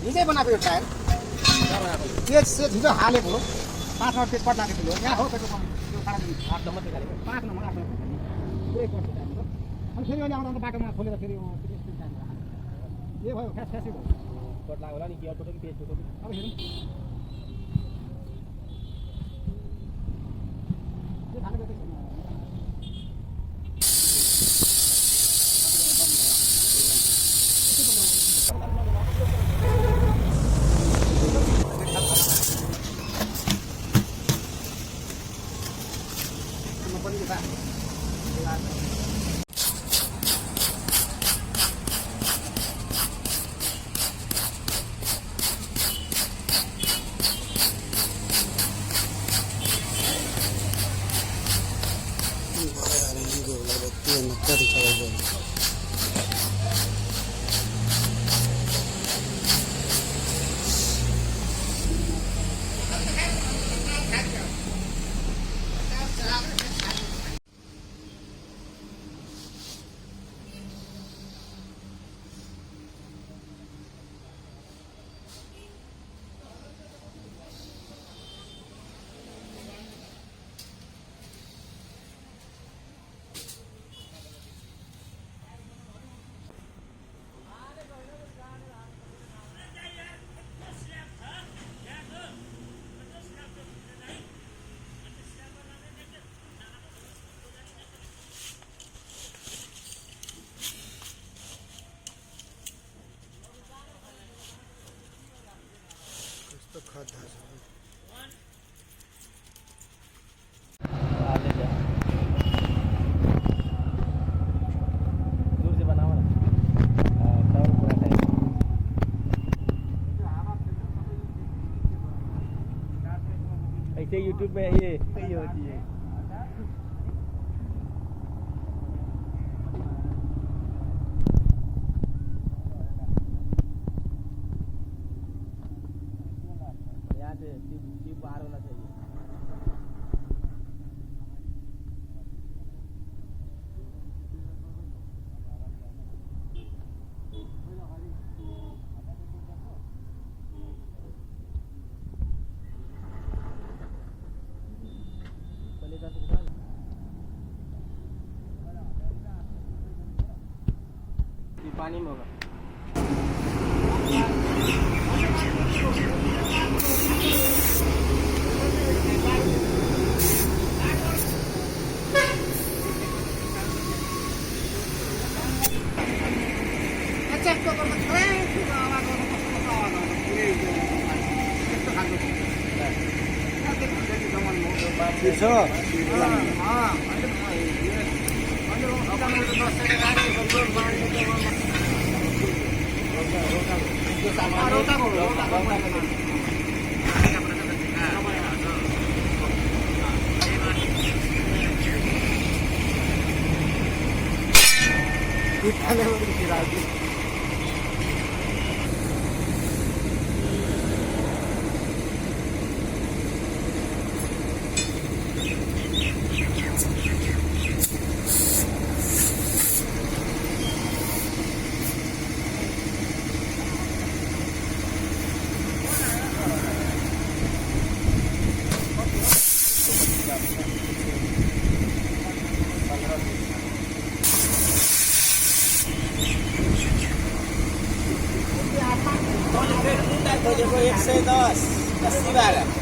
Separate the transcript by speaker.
Speaker 1: हिजै बनाएको यो टायर तेज हिजो हालेको हो 5 नम्बर तेज पट्टाएको थियो यहाँ हो पेट्रोल पम्प त्यो 8 नम्बर तेल हालेको 5 नम्बर 8 नम्बर ब्रेक गर्छ टाइमको अनि फेरि अहिले आउँदा बाटोमा खोलेर फेरि के भयो फ्यास फ्यासै भयो कट लाग्यो होला नि गियर टोटली पेज टोटली अब हेरौँ के थालेको छैन ऐसे यूट्यूब में ये सही होती है यहाँ से जीप बाहर होना चाहिए पानी में होगा
Speaker 2: खोजेको 110 80 12